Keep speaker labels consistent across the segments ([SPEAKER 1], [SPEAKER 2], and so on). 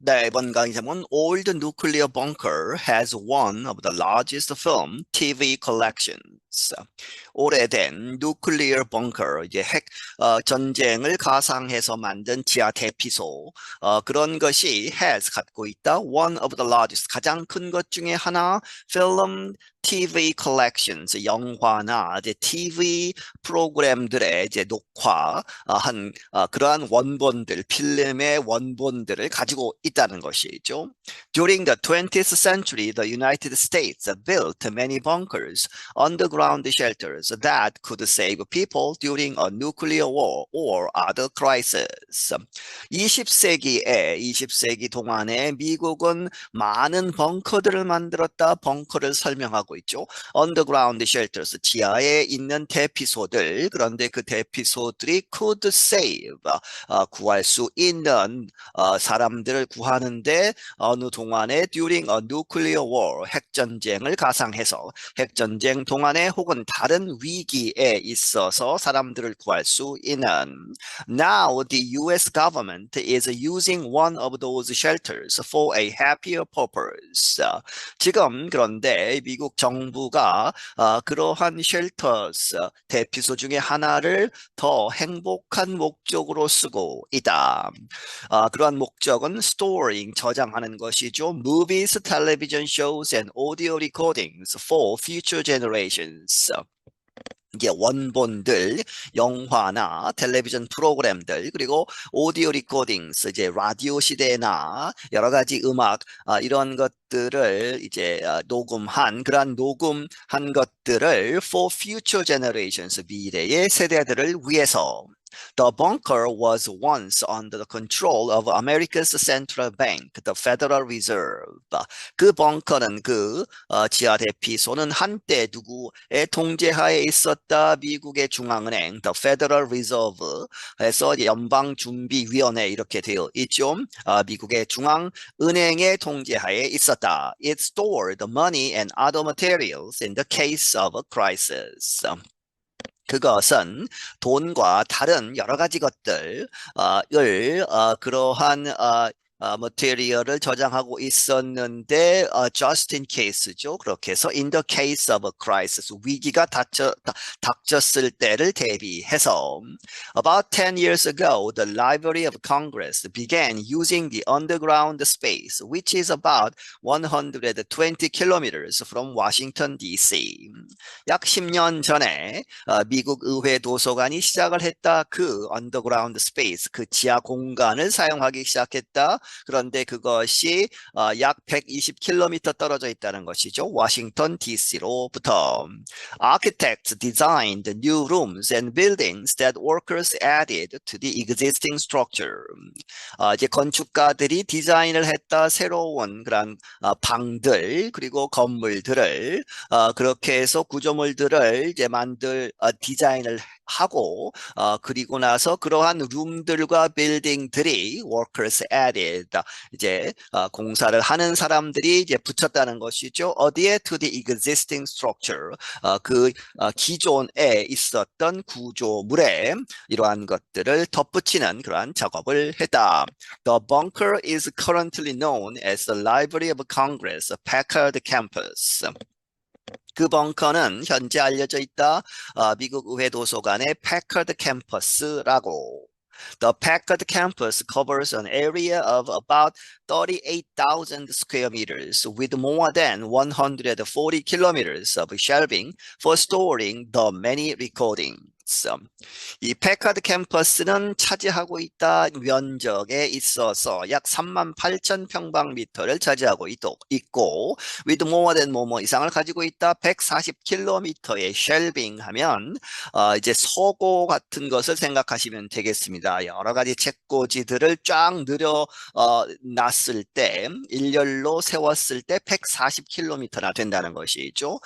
[SPEAKER 1] 네, 이번 강의 제목은 Old Nuclear Bunker has one of the largest film TV collections. 오래된 nuclear bunker, 이제 전쟁을 가상해서 만든 지하 대피소, 그런 것이 has 갖고 있다. One of the largest, 가장 큰 것 중에 하나, film TV collections, 영화나 이제 TV 프로그램들의 이제 녹화한 그러한 원본들, 필름의 원본들을 가지고 있다는 것이죠. During the 20th century, the United States built many bunkers, underground shelters that could save people during a nuclear war or other crisis. 20세기 동안에 미국은 많은 벙커들을 만들었다. 벙커를 설명하고 있죠. Underground shelters, 지하에 있는 대피소들. 그런데 그 대피소들이 could save, 구할 수 있는 사람들을 구하는데 어느 동안에 during a nuclear war, 핵전쟁을 가상해서 핵전쟁 동안에 혹은 다른 위기에 있어서 사람들을 구할 수 있는. Now the US government is using one of those shelters for a happier purpose. 지금 그런데 미국 정부가 그러한 shelters, 대피소 중에 하나를 더 행복한 목적으로 쓰고 있다. 그러한 목적은 storing, 저장하는 것이죠. Movies, television shows, and audio recordings for future generations. 이게 원본들, 영화나 텔레비전 프로그램들, 그리고 오디오 리코딩스, 이제 라디오 시대나 여러 가지 음악, 이런 것들을 이제 그러한 녹음한 것들을 for future generations, 미래의 세대들을 위해서. The bunker was once under the control of America's central bank, the Federal Reserve. 그 벙커는 지하 대피소는 한때 누구의 통제하에 있었다? 미국의 중앙은행, the Federal Reserve 해서 연방준비위원회 이렇게 되어 있죠. 미국의 중앙은행의 통제하에 있었다. It stored money and other materials in the case of a crisis. 그것은 돈과 다른 여러 가지 것들을 그러한 머티리얼을 저장하고 있었는데 just in case죠. 그렇게 해서 in the case of a crisis, 위기가 닥쳤을 때를 대비해서. About 10 years ago, the Library of Congress began using the underground space, which is about 120 kilometers from Washington, D.C. 약 10년 전에 미국 의회 도서관이 시작을 했다. 그 언더그라운드 스페이스, 그 지하 공간을 사용하기 시작했다. 그런데 그것이 약 120km 떨어져 있다는 것이죠. 워싱턴 DC로부터. Architects designed new rooms and buildings that workers added to the existing structure. 이제 건축가들이 디자인을 했다. 새로운 그런 방들 그리고 건물들을 그렇게 해서 구조물들을 이제 디자인을 하고 그리고 나서 그러한 룸들과 빌딩들이 workers added, 이제 공사를 하는 사람들이 이제 붙였다는 것이죠. 어디에? To the existing structure, 기존에 있었던 구조물에 이러한 것들을 덧붙이는 그러한 작업을 했다. The bunker is currently known as the Library of Congress, Packard Campus. 그 벙커는 현재 알려져 있다. 미국 의회 도서관의 패커드 캠퍼스라고. The Packard campus covers an area of about 38,000 square meters with more than 140 kilometers of shelving for storing the many recordings. 이 패카드 캠퍼스는 차지하고 있다. 면적에 있어서 약 38,000평방미터를 차지하고 있고 with more than 뭐뭐 이상을 가지고 있다. 140km의 쉘빙 하면 이제 서고 같은 것을 생각하시면 되겠습니다. 여러 가지 책꽂이들을 쫙 놨을 때 일렬로 세웠을 때 140km나 된다는 것이죠.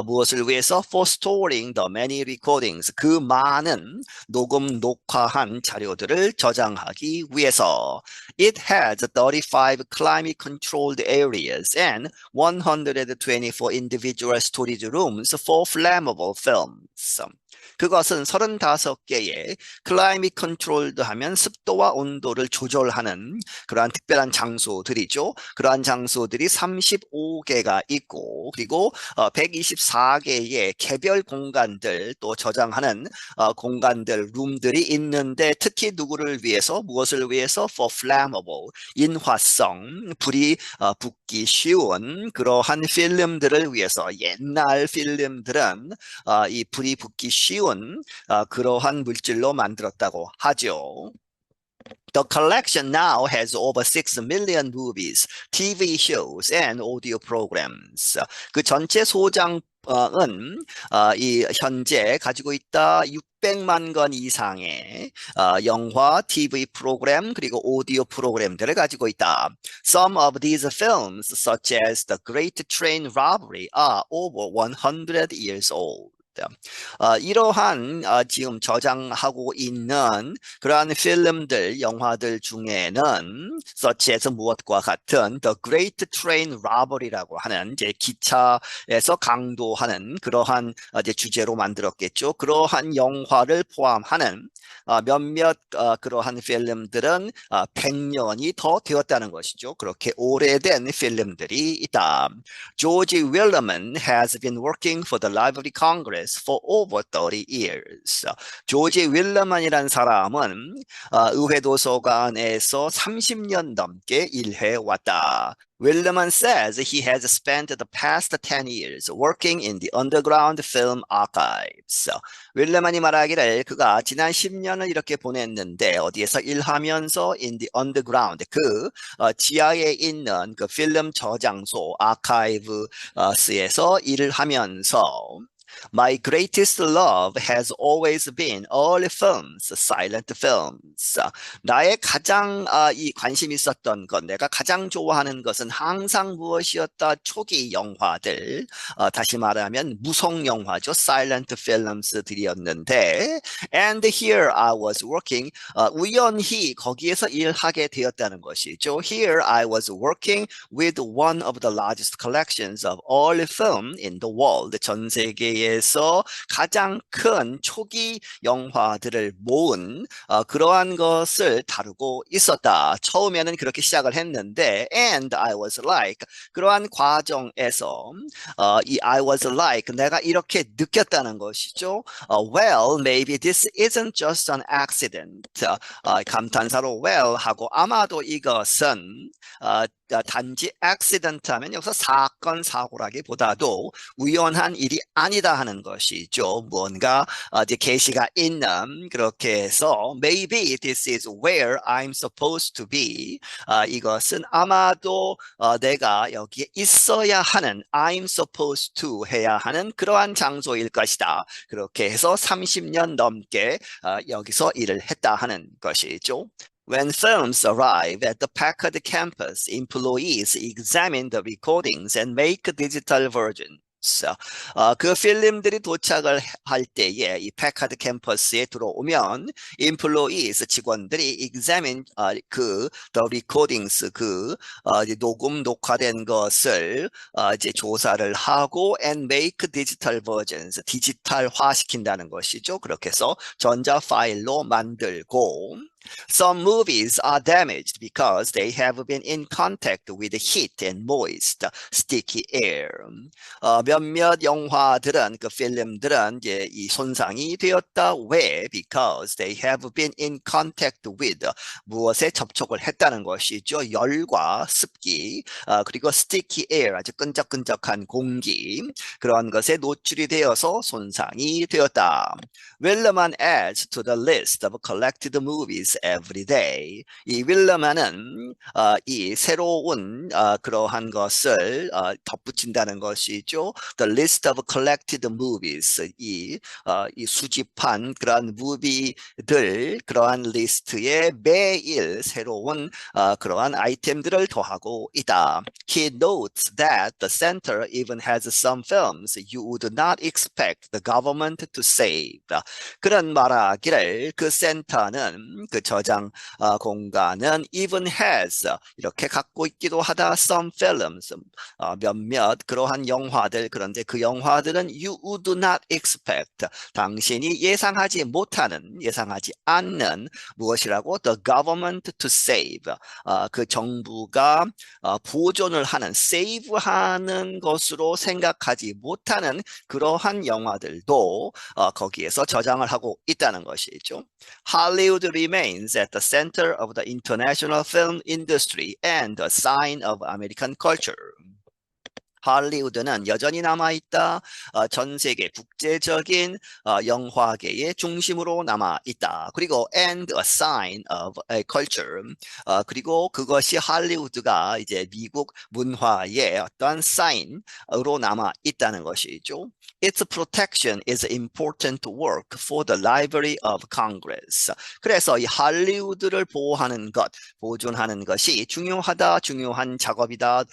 [SPEAKER 1] 무엇을 위해서? For storing the many recordings, 그 많은 녹화한 자료들을 저장하기 위해서. It has 35 climate controlled areas and 124 individual storage rooms for flammable films. 그것은 35개의 클라이밋 컨트롤드 하면 습도와 온도를 조절하는 그러한 특별한 장소들이죠. 그러한 장소들이 35개가 있고 그리고 124개의 개별 공간들 또 저장하는 공간들, 룸들이 있는데 특히 누구를 위해서, 무엇을 위해서? For flammable, 인화성, 불이 붙기 쉬운 그러한 필름들을 위해서 옛날 필름들은 이 불이 붙기 쉬운 그러한 물질로 만들었다고 하죠. The collection now has over 6 million movies, TV shows, and audio programs. 그 전체 소장은 이 현재 가지고 있다 600만 건 이상의 영화, TV 프로그램 그리고 오디오 프로그램들을 가지고 있다. Some of these films, such as The Great Train Robbery, are over 100 years old. 이러한 지금 저장하고 있는 그러한 필름들, 영화들 중에는 such as 무엇과 같은 The Great Train Robbery라고 하는 이제 기차에서 강도하는 그러한 이제 주제로 만들었겠죠. 그러한 영화를 포함하는 몇몇 그러한 필름들은 100년이 더 되었다는 것이죠. 그렇게 오래된 필름들이 있다. George Willeman has been working for the Library of Congress for over 30 years. 조지 윌러만이라는 사람은 의회 도서관에서 30년 넘게 일해 왔다. Willeman says he has spent the past 10 years working in the underground film archives. 윌러만이 말하기를 그가 지난 10년을 이렇게 보냈는데 어디에서 일하면서 in the underground 그 지하에 있는 그 필름 저장소 아카이브스에서 일을 하면서 My greatest love has always been early films, silent films. 나의 가장 이 관심 있었던 것, 내가 가장 좋아하는 것은 항상 무엇이었다? 초기 영화들, 다시 말하면 무성 영화죠. silent films들이었는데, and here I was working, 우연히 거기에서 일하게 되었다는 것이죠. Here I was working with one of the largest collections of early film in the world. 전 세계에 에서 가장 큰 초기 영화들을 모은 그러한 것을 다루고 있었다. 처음에는 그렇게 시작을 했는데 and I was like 그러한 과정에서 이 I was like 내가 이렇게 느꼈다는 것이죠. Well, maybe this isn't just an accident. 감탄사로 well 하고 아마도 이것은 단지 accident 하면 여기서 사건, 사고라기보다도 우연한 일이 아니다 하는 것이죠. 뭔가 이제 계시가 있는 그렇게 해서 maybe this is where I'm supposed to be. 이것은 아마도 내가 여기에 있어야 하는 I'm supposed to 해야 하는 그러한 장소일 것이다. 그렇게 해서 30년 넘게 여기서 일을 했다 하는 것이죠. When films arrive at the Packard campus, employees examine the recordings and make digital versions. 그 필름들이 도착을 할 때에 이 패카드 캠퍼스에 들어오면 employees 직원들이 examine 그 the recordings 그 녹음 녹화된 것을 이제 조사를 하고 and make digital versions 디지털화 시킨다는 것이죠. 그렇게 해서 전자 파일로 만들고 Some movies are damaged because they have been in contact with heat and moist, sticky air. 몇몇 영화들은 그 필름들은 이제 이 손상이 되었다. 왜? Because they have been in contact with 무엇에 접촉을 했다는 것이죠. 열과 습기 그리고 sticky air 아주 끈적끈적한 공기 그런 것에 노출이 되어서 손상이 되었다. 윌러만 adds to the list of collected movies every day. 이 윌러만은 이 새로운 그러한 것을 덧붙인다는 것이죠. The list of collected movies. 이 수집한 그러한 무비들 그러한 리스트에 매일 새로운 그러한 아이템들을 더하고 있다. He notes that the center even has some films you would not expect the government to save. 그런 말하기를 그 센터는 그 저장 공간은 even has 이렇게 갖고 있기도 하다. Some films 몇몇 그러한 영화들 그런데 그 영화들은 you would not expect 당신이 예상하지 못하는 예상하지 않는 무엇이라고 the government to save 그 정부가 보존을 하는 save하는 것으로 생각하지 못하는 그러한 영화들도 거기에서 저장을 하고 있다는 것이죠. Hollywood remains at the center of the international film industry and a sign of American culture. 할리우드는 여전히 남아있다. 전 세계 국제적인 영화계의 중심으로 남아있다. 그리고 and a sign of a culture. 그리고 그것이 할리우드가 이제 미국 문화의 어떤 사인으로 남아있다는 것이죠. Its protection is important work for the Library of Congress. 그래서 이 할리우드를 보호하는 것, 보존하는 것이 중요한 작업이다.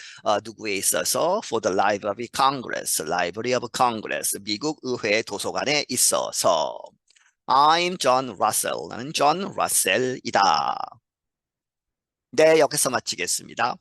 [SPEAKER 1] 누구에 있어서 for the Library of Congress, Library of Congress, 미국 의회 도서관에 있어서. I'm John Russell. 나는 존 러셀이다. 네, 여기서 마치겠습니다.